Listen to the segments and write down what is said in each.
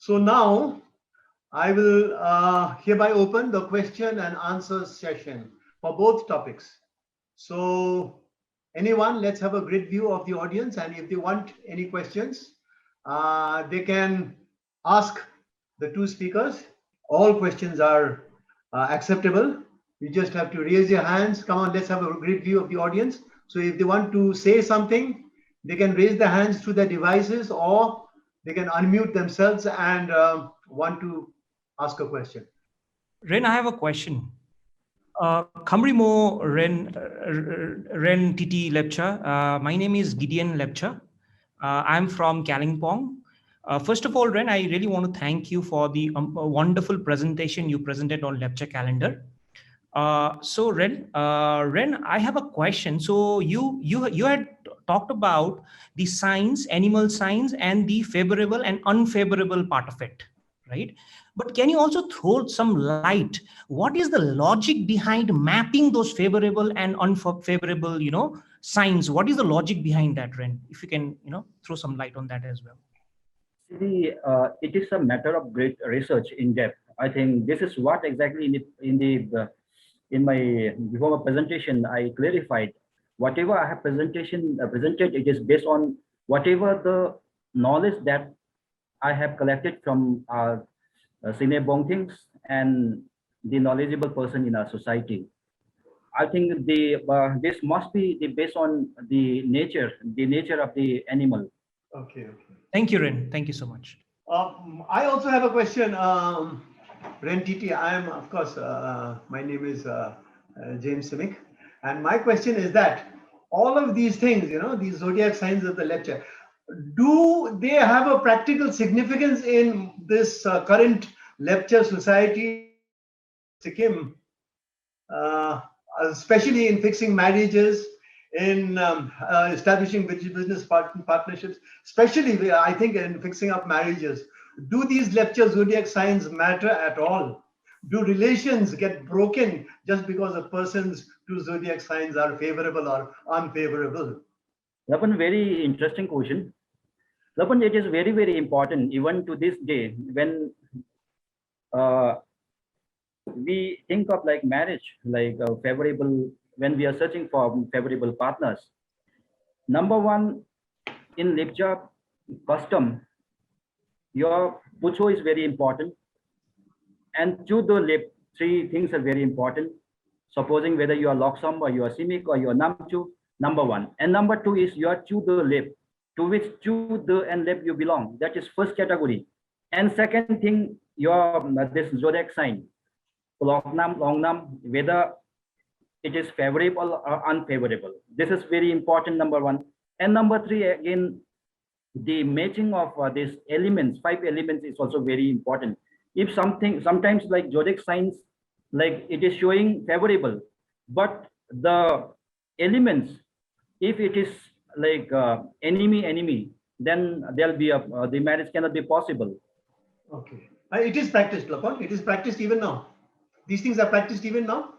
So now I will hereby open the question and answer session for both topics. So anyone, let's have a grid view of the audience, and if they want any questions, they can ask the two speakers. All questions are acceptable. You just have to raise your hands. Come on, let's have a grid view of the audience. So if they want to say something, they can raise their hands through their devices, or they can unmute themselves and want to ask a question. Ren, I have a question. Khamri mo Ren Titi Lepcha. My name is Gideon Lepcha. I'm from Kalimpong. First of all, Ren, I really want to thank you for the wonderful presentation you presented on Lepcha calendar. So Ren, I have a question. So you had talked about the science, animal science, and the favorable and unfavorable part of it, right? But can you also throw some light? What is the logic behind mapping those favorable and unfavorable, signs? What is the logic behind that, Ren? If you can, throw some light on that as well. See, it is a matter of great research in depth. I think this is what exactly in my before my presentation I clarified. Whatever I have presented, it is based on whatever the knowledge that I have collected from our senior Bongtings and the knowledgeable person in our society. I think this must be based on the nature of the animal. Okay. Thank you, Ren. Thank you so much. I also have a question. Ren Titi, I am, of course, my name is James Simic. And my question is that all of these things, these zodiac signs of the lecture, do they have a practical significance in this current lecture society, Sikkim, especially in fixing marriages, in establishing business partnerships, especially I think in fixing up marriages? Do these lecture zodiac signs matter at all? Do relations get broken just because a person's two zodiac signs are favorable or unfavorable? Lapan, very interesting question. Lapan, it is very, very important even to this day when we think of like marriage, like favorable, when we are searching for favorable partners. Number one, in Lepcha custom, your pucho is very important. And to the lip, three things are very important. Supposing whether you are Loksam or you are Simic or you are Namchu, number one. And number two is you are to the lip, to which to the and lip you belong. That is first category. And second thing, your this zodiac sign, Longnam, whether it is favorable or unfavorable. This is very important, number one. And number three, again, the matching of these elements, 5 elements is also very important. If sometimes like zodiac signs, like it is showing favorable, but the elements, if it is like enemy, then there'll be the marriage cannot be possible. Okay. It is practiced, Lapan. It is practiced even now. These things are practiced even now?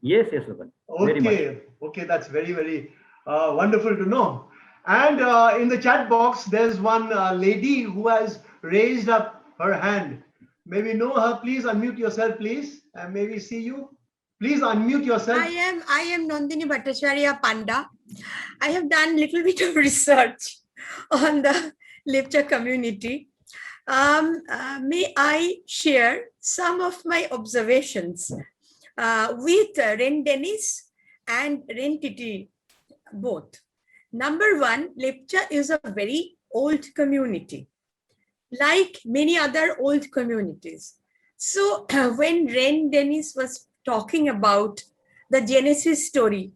Yes, Lapan. Okay, that's very, very wonderful to know. And in the chat box, there's one lady who has raised up her hand. May we know her? Please unmute yourself, please, and may we see you. Please unmute yourself. I am Nandini Bhattacharya Panda. I have done little bit of research on the Lepcha community. May I share some of my observations with Ren Dennis and Ren Titi both. Number one, Lepcha is a very old community, like many other old communities. So when Ren Dennis was talking about the Genesis story,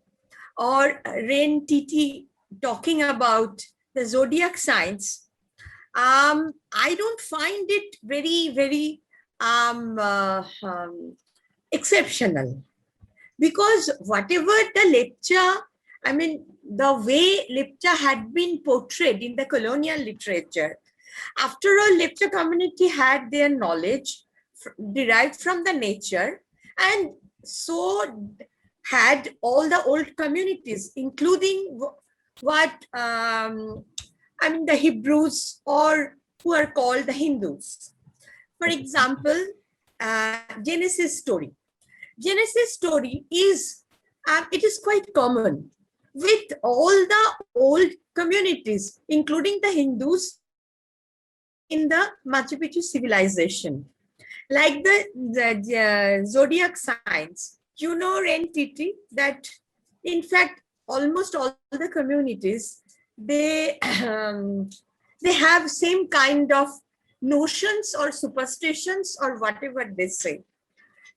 or Ren Titi talking about the zodiac signs, I don't find it very, very exceptional, because whatever the Lepcha, I mean, the way Lepcha had been portrayed in the colonial literature, after all, Lepcha community had their knowledge derived from the nature, and so had all the old communities, including what, I mean, the Hebrews or who are called the Hindus. For example, Genesis story. Genesis story is, it is quite common with all the old communities, including the Hindus in the Machu Picchu civilization. Like the zodiac signs, you know, Ren Titi, that in fact, almost all the communities, they have same kind of notions or superstitions or whatever they say.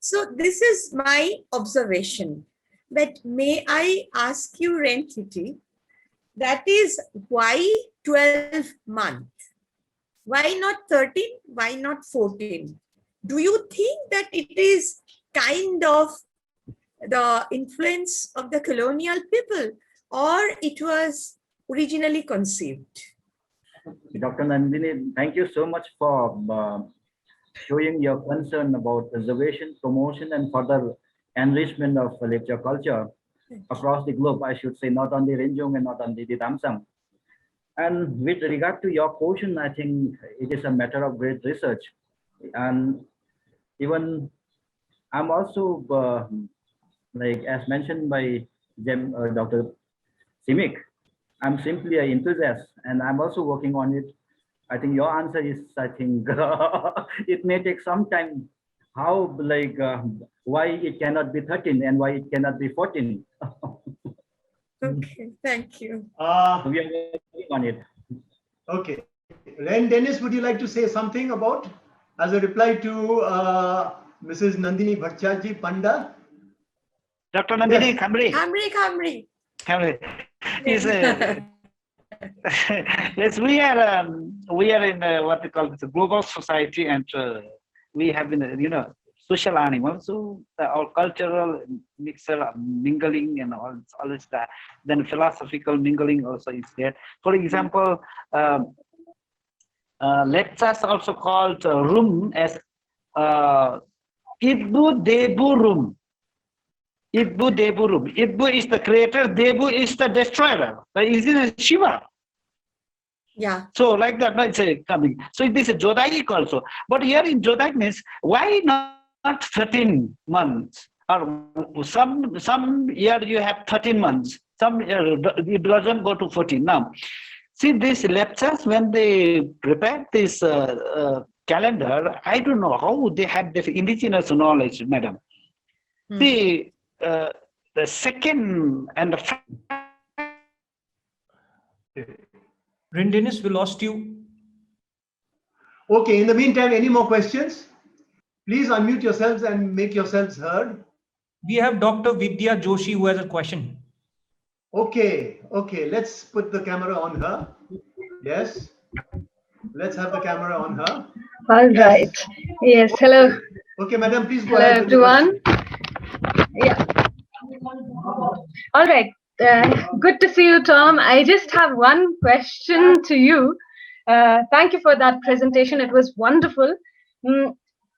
So this is my observation. But may I ask you, Ren Titi, that is why 12 months? Why not 13? Why not 14? Do you think that it is kind of the influence of the colonial people, or it was originally conceived? Dr. Nandini, thank you so much for showing your concern about preservation, promotion, and further enrichment of lecture culture across the globe. I should say, not only Renjong and not only the Damsang. And with regard to your question, I think it is a matter of great research. And even I'm also, like as mentioned by Dr. Simic, I'm simply an enthusiast and I'm also working on it. I think your answer is, I think, it may take some time. How, like, why it cannot be 13 and why it cannot be 14? Okay, thank you. We are working on it. Okay. Ren Dennis, would you like to say something about, as a reply to Mrs. Nandini Bhattacharya Panda? Dr. Nandini Yes. Khamri. Khamri. Is yes, we are in what we call the global society, and we have been social animals, so our cultural mingling and all is that. Then philosophical mingling also is there. For example, lectures also called room as Idbu Debu room. Idbu Debu room. Idbu is the creator, Debu is the destroyer. Isn't it Shiva? Yeah. So like that, no, it's coming. So this is Jodaic also. But here in Jodaic means, why not 13 months? Or some year you have 13 months. Some year it doesn't go to 14. Now, see these lectures, when they prepare this calendar, I don't know how they have the indigenous knowledge, madam. See, the second and the Ren Dennis, we lost you. Okay, in the meantime, any more questions? Please unmute yourselves and make yourselves heard. We have Dr. Vidya Joshi who has a question. Okay, let's put the camera on her. Yes, let's have the camera on her. All right. Yes, hello. Okay, madam, please go Hello, ahead. with the everyone. question. Yeah. All right. Good to see you, Tom. I just have one question to you. Thank you for that presentation. It was wonderful.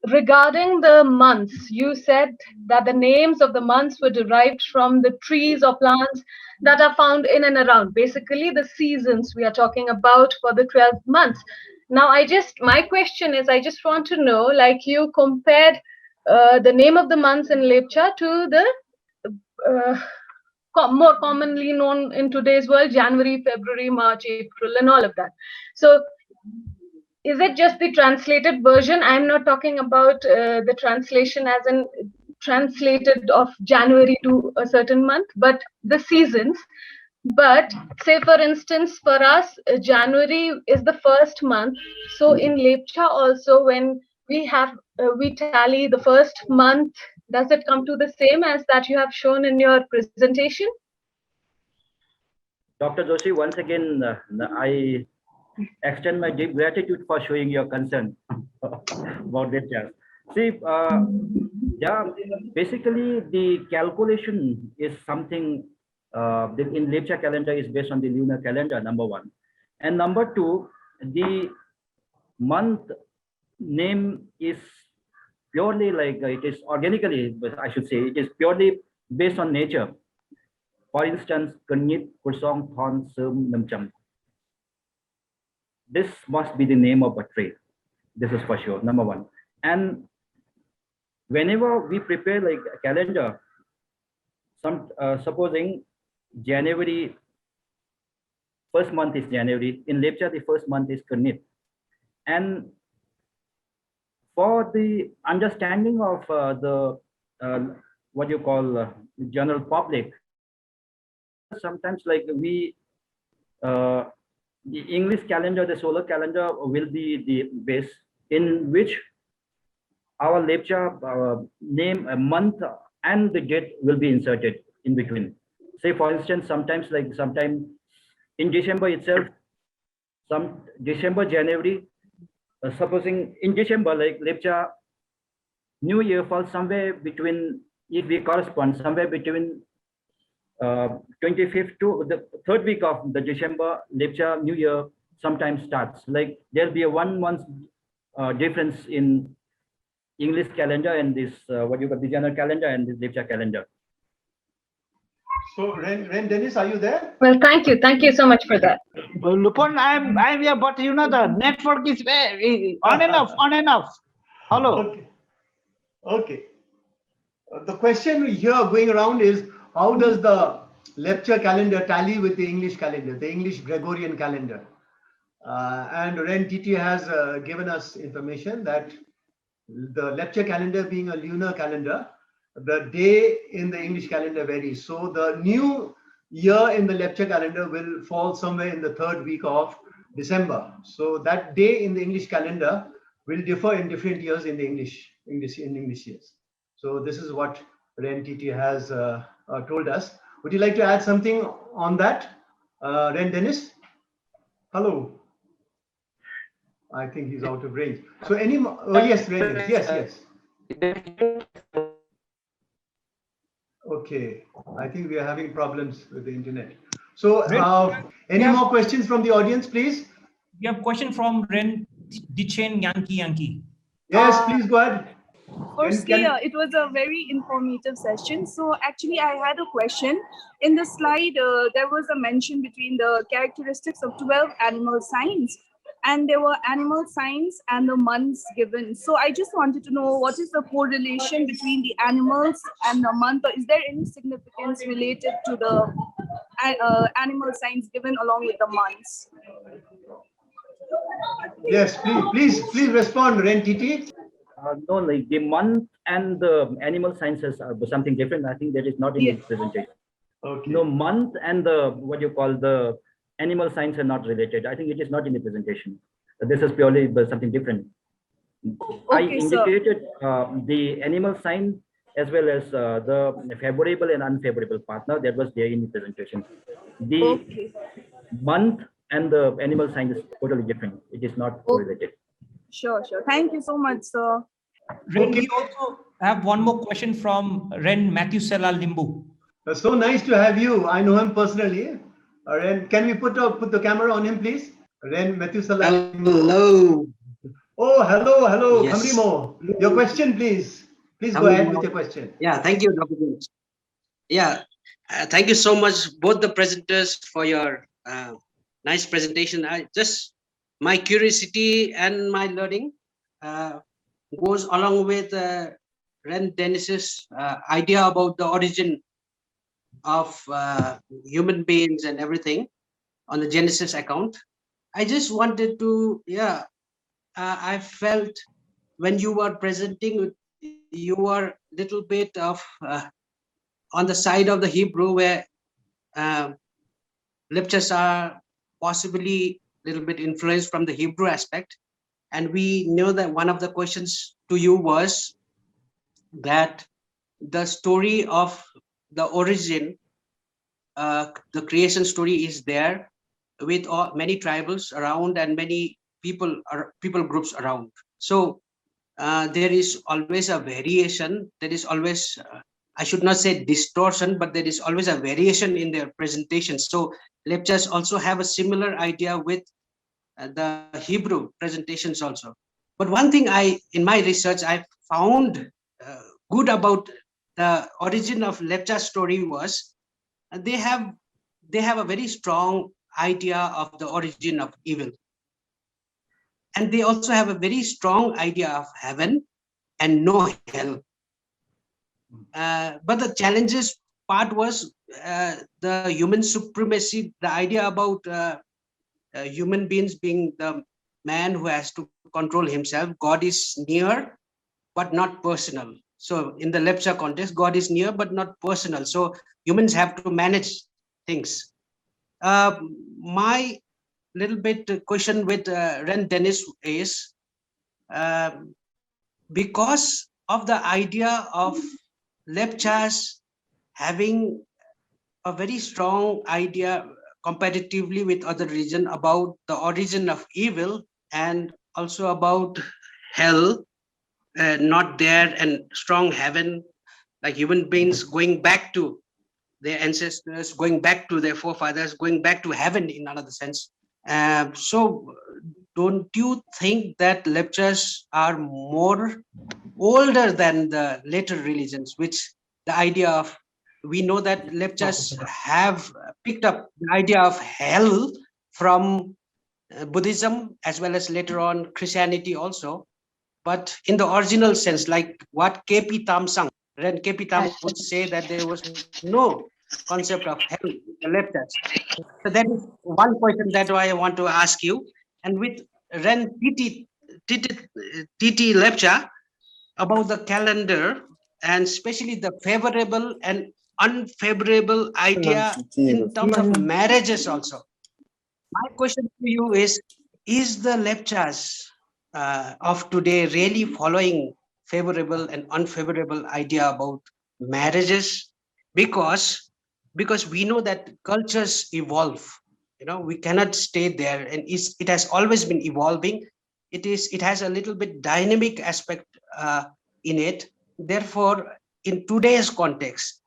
Regarding the months, you said that the names of the months were derived from the trees or plants that are found in and around. Basically, the seasons we are talking about for the 12 months. Now, my question is, I just want to know, like you compared the name of the months in Lepcha to the more commonly known in today's world, January, February, March, April, and all of that. So is it just the translated version? I'm not talking about the translation as in translated of January to a certain month, but the seasons. But say, for instance, for us, January is the first month. So in Lepcha also, when we tally the first month, does it come to the same as that you have shown in your presentation? Dr. Joshi, once again, I extend my deep gratitude for showing your concern about this. See, yeah, basically the calculation is something in Lepcha calendar is based on the lunar calendar, number one. And number two, the month name is purely like it is organically, I should say, it is purely based on nature. For instance, Kanyit, Kursong, Thon, Sum, Namcham. this must be the name of a trade. This is for sure, number one. And whenever we prepare like a calendar, supposing January, first month is January, in Lepcha the first month is Karnit. And for the understanding of the what you call general public, sometimes like we the English calendar, the solar calendar will be the base in which our Lepcha name, a month and the date will be inserted in between. Say for instance, sometime in December itself, some December, January, supposing in December, like Lepcha New Year falls somewhere between, if we correspond somewhere between 25th to the third week of the December, Lepcha New Year sometimes starts. Like there'll be a 1 month difference in English calendar and this what you call the general calendar and this Lepcha calendar. So Ren Dennis, are you there? Well, thank you so much for that. Well, Lupon, I'm here, but you know the network is very on and off. Hello. Okay. The question here going around is, how does the lecture calendar tally with the English calendar, the English Gregorian calendar? And Ren TT has given us information that the lecture calendar being a lunar calendar, the day in the English calendar varies. So the new year in the lecture calendar will fall somewhere in the third week of December. So that day in the English calendar will differ in different years in the English years. So this is what Ren TT has told us. Would you like to add something on that, Ren Dennis? Hello. I think he's out of range. So any more? Oh yes, Ren Dennis. Yes. Okay, I think we are having problems with the internet. So any more questions from the audience, please? We have a question from Ren Dichen Yankee. Yes, please go ahead. Firstly, it was a very informative session. So actually, I had a question. In the slide, there was a mention between the characteristics of 12 animal signs, and there were animal signs and the months given. So I just wanted to know, what is the correlation between the animals and the month? Or is there any significance related to the animal signs given along with the months? Yes, please respond, Ren TT. No, like the month and the animal sciences are something different. I think that is not in this presentation. Okay. No, month and the what you call the animal signs are not related. I think it is not in the presentation. This is purely something different. Okay, I indicated the animal sign as well as the favorable and unfavorable partner that was there in the presentation. The month and the animal sign is totally different. It is not correlated. Sure. Thank you so much, sir. Ren, we also have one more question from Ren Matthew Sela Limbu. So nice to have you. I know him personally. Ren, can we put the camera on him, please? Ren Matthew Sela. Hello. Oh, hello. Yes. Kamrimo. Your question, please. Please go ahead with your question. Yeah, thank you, Dr. James. Yeah, thank you so much, both the presenters, for your nice presentation. My curiosity and my learning goes along with Ren Dennis's idea about the origin of human beings and everything on the Genesis account. I just wanted to, I felt when you were presenting, you were a little bit of on the side of the Hebrew, where lectures are possibly a little bit influenced from the Hebrew aspect. And we know that one of the questions to you was that the story of the origin, the creation story is there with many tribals around and many people groups around. So there is always a variation. There is always, I should not say distortion, but there is always a variation in their presentations. So lectures also have a similar idea with the Hebrew presentations also. But one thing in my research, I found good about the origin of lecture story was they have a very strong idea of the origin of evil. and they also have a very strong idea of heaven and no hell. But the challenges part was the human supremacy, the idea about human beings being the man who has to control himself. God is near, but not personal. So in the lepcha context, God is near, but not personal. So humans have to manage things. My little bit question with Ren Dennis is, because of the idea of lepchas having a very strong idea comparatively with other religion about the origin of evil and also about hell not there and strong heaven, like human beings going back to their ancestors, going back to their forefathers, going back to heaven in another sense. So don't you think that lepchas are more older than the later religions, which the idea of, we know that lepchas have picked up the idea of hell from Buddhism as well as later on Christianity also, but in the original sense, like what KP Tamsang, Ren KP Tam would say that there was no concept of hell in the lepchas. So that is one question that I want to ask you. And with Ren TT lepcha about the calendar and especially the favorable and unfavorable idea in terms of marriages also. My question to you is the lepchas of today really following favorable and unfavorable idea about marriages? Because we know that cultures evolve, you know, we cannot stay there, and it has always been evolving. It has a little bit dynamic aspect in it. Therefore, in today's context,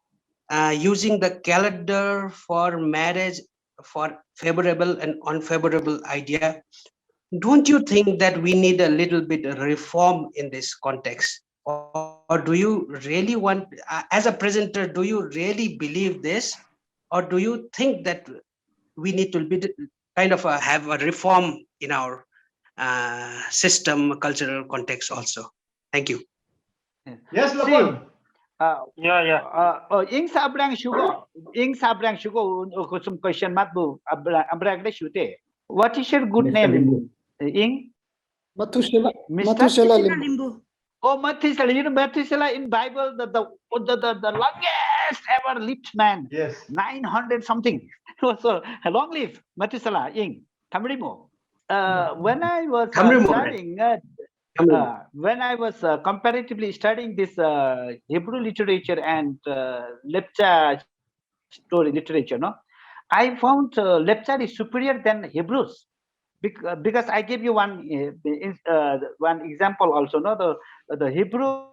using the calendar for marriage for favorable and unfavorable idea, don't you think that we need a little bit of reform in this context? Or do you really want, as a presenter, do you really believe this? Or do you think that we need to be kind of have a reform in our system, cultural context also? Thank you. Yes, Lapun. Ing sabrang shugo some question matbu abrang de shute. What is your good name? Ing Mathusela Limbu. Oh, Methuselah. You know Methuselah in Bible, the longest ever lived man. Yes. 900 something. So long live Methuselah. Ing Kamrimo. When I was studying, when I was comparatively studying this Hebrew literature and lepcha story literature, no, I found lepcha is superior than Hebrews. Because I give you one example also, no, the Hebrew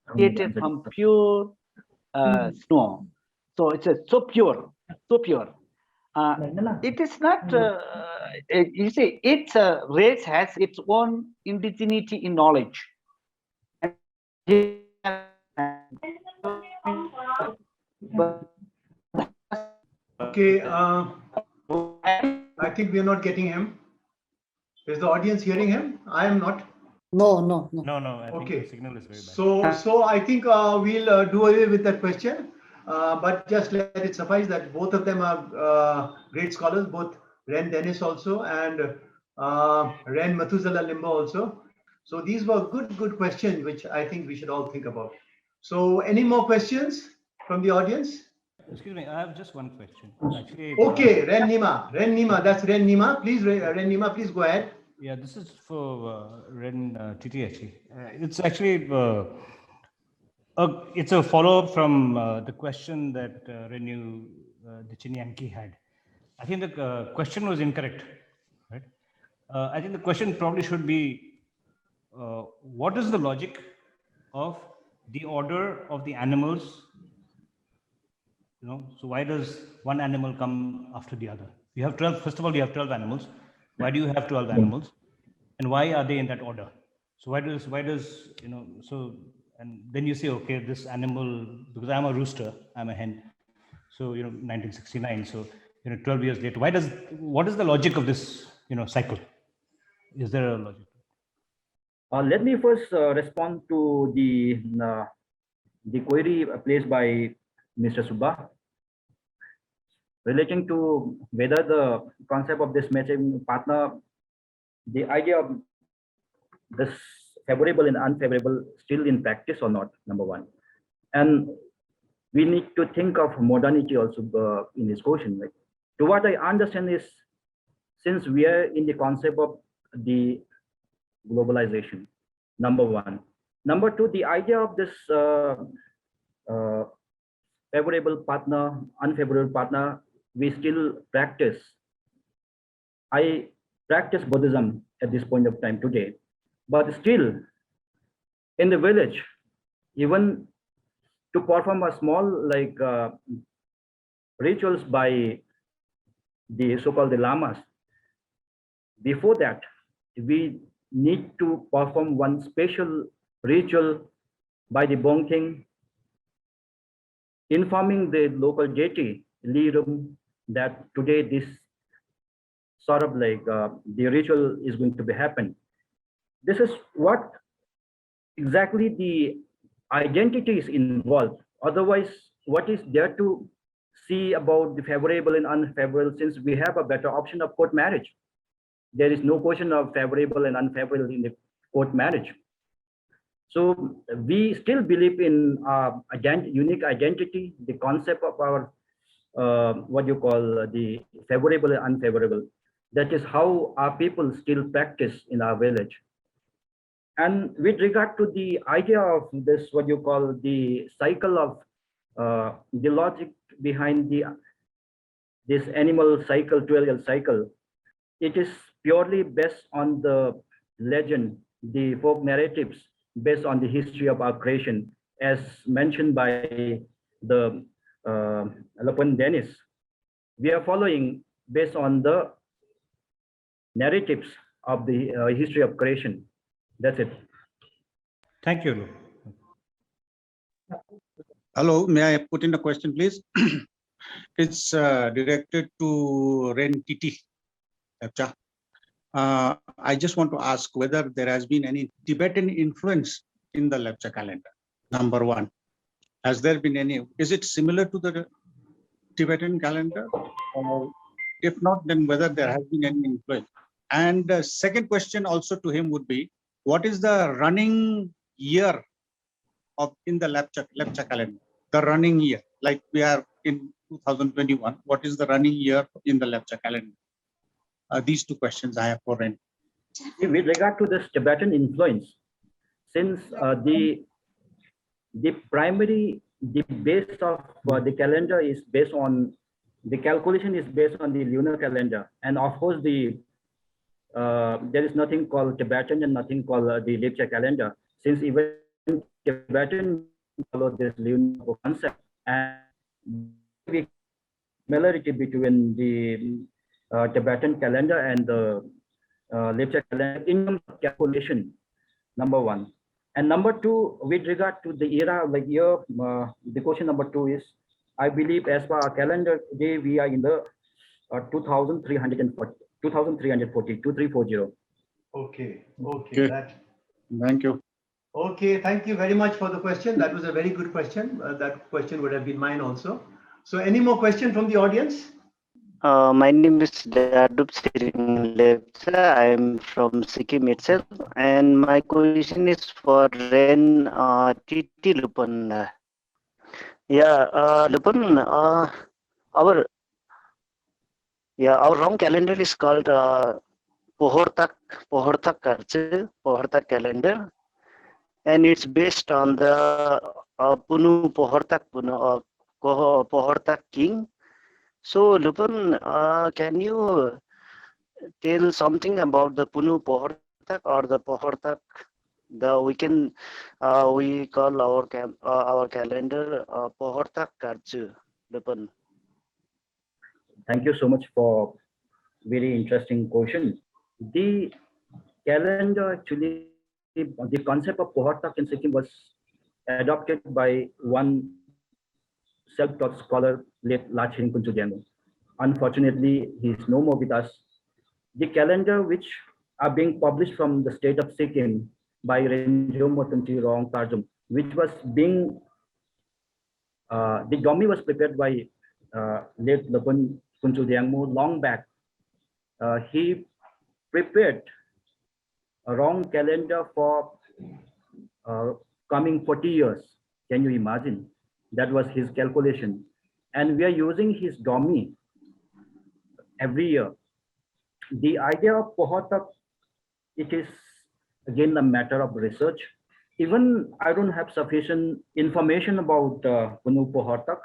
created from pure snow, so it's so pure. It is not. You see, its race has its own indigeneity in knowledge. Okay, I think we are not getting him. Is the audience hearing him? I am not. No. I think Okay. the signal is very bad. So I think we'll do away with that question. But just let it suffice that both of them are great scholars, both Ren Dennis also and Ren Methuselah Limbu also. So these were good questions, which I think we should all think about. So any more questions from the audience? Excuse me, I have just one question. Actually, Okay, Ren Nima, that's Ren Nima. Please, Ren Nima, please go ahead. Yeah, this is for Ren Titi actually. It's actually it's a follow-up from the question that Renu Dichinyanki had. I think the question was incorrect, right? I think the question probably should be, what is the logic of the order of the animals? You know, so why does one animal come after the other? You have 12. First of all, you have 12 animals. Why do you have 12 animals? And why are they in that order? So why does you know? So And then you say, okay, this animal, because I'm a rooster, I'm a hen. So, 1969. So, 12 years later, what is the logic of this, cycle? Is there a logic? Let me first respond to the query placed by Mr. Subba relating to whether the concept of this matching partner, the idea of this favorable and unfavorable still in practice or not, number one. And we need to think of modernity also in this question. Like, to what I understand is, since we are in the concept of the globalization, number one. Number two, the idea of this favorable partner, unfavorable partner, we still practice. I practice Buddhism at this point of time today, but still in the village, even to perform a small rituals by the so-called the lamas, before that, we need to perform one special ritual by the Bongking, informing the local deity, Lirum, that today this sort of the ritual is going to be happen. This is what exactly the identity is involved. Otherwise, what is there to see about the favorable and unfavorable, since we have a better option of court marriage? There is no question of favorable and unfavorable in the court marriage. So we still believe in unique identity, the concept of our what you call the favorable and unfavorable. That is how our people still practice in our village. And with regard to the idea of this, what you call the cycle of the logic behind this animal cycle, 12-year cycle, it is purely based on the legend, the folk narratives, based on the history of our creation, as mentioned by the Lapan Dennis. We are following based on the narratives of the history of creation. That's it. Thank you. Hello, may I put in a question, please? It's directed to Ren Titi Lepcha. I just want to ask whether there has been any Tibetan influence in the Lepcha calendar, number one. Has there been any, is it similar to the Tibetan calendar? Or if not, then whether there has been any influence? And the second question also to him would be, what is the running year of in the Lepcha calendar? The running year, like we are in 2021, what is the running year in the Lepcha calendar? These two questions I have for Ren. With regard to this Tibetan influence, since the primary, the base of the calendar is based on, the calculation is based on the lunar calendar. And of course, there is nothing called Tibetan and nothing called the Lepcha calendar, since even Tibetan follow this lunar concept. And the similarity between the Tibetan calendar and the Lepcha calendar in terms of calculation, number one. And number two, with regard to the era, like year, the question number two is, I believe as per our calendar today, we are in the 2340, 2340. Okay. Okay. Thank you. Okay, thank you very much for the question. That was a very good question. That question would have been mine also. So any more question from the audience? My name is Dadup Siring Lepcha. I am from Sikkim itself, and my question is for Ren Titi Lupan. Lupan, our wrong calendar is called Pohortak calendar, and it's based on the Punu Pohortak king. So, Lupan, can you tell something about the Punu Pohortak or the Pohortak? We call our calendar Pohortak Karchu, Lupan. Thank you so much for very interesting question. The calendar actually, the concept of Pohortak in Sikkim was adopted by one self-taught scholar, late Lachin Kunchudyangu. Unfortunately, he is no more with us. The calendar which are being published from the state of Sikkim by Renjomo Tunchi Rong Tarjum, which was being, the domi was prepared by late Lapun Kunchudyangu long back. He prepared a wrong calendar for coming 40 years. Can you imagine? That was his calculation. And we are using his domi every year. The idea of Pohotak, it is again a matter of research. Even I don't have sufficient information about Punu Pohotak.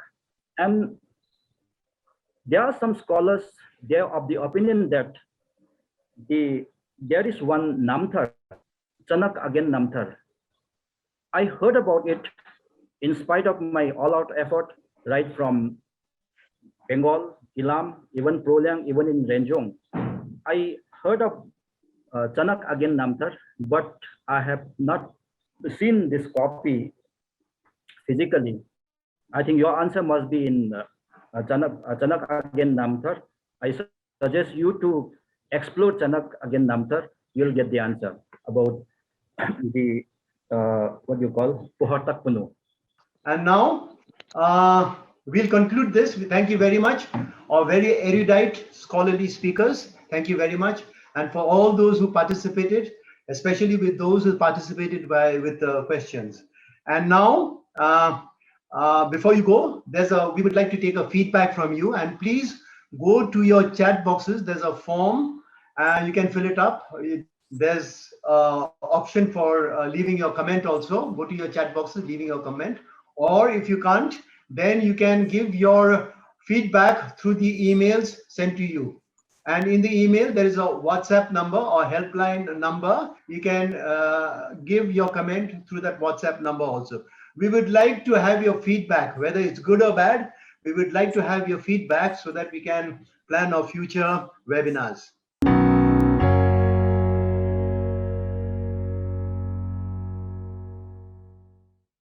And there are some scholars, they are of the opinion that there is one Namthar, Chanak again Namthar. I heard about it in spite of my all-out effort, right from Bengal, Ilam, even Prolyang, even in Renjong. I heard of Chanak again Namthar, but I have not seen this copy physically. I think your answer must be in Chanak again Namthar. I suggest you to explore Chanak again Namthar. You'll get the answer about the what you call Pohotak Punu. And now we'll conclude this. Thank you very much. Our very erudite scholarly speakers. Thank you very much. And for all those who participated, especially with those who participated with questions. And now, before you go, we would like to take a feedback from you, and please go to your chat boxes. There's a form and you can fill it up. There's option for leaving your comment also. Go to your chat boxes, leaving your comment. Or if you can't, then you can give your feedback through the emails sent to you. And in the email, there is a WhatsApp number or helpline number. You can give your comment through that WhatsApp number also. We would like to have your feedback, whether it's good or bad. We would like to have your feedback so that we can plan our future webinars.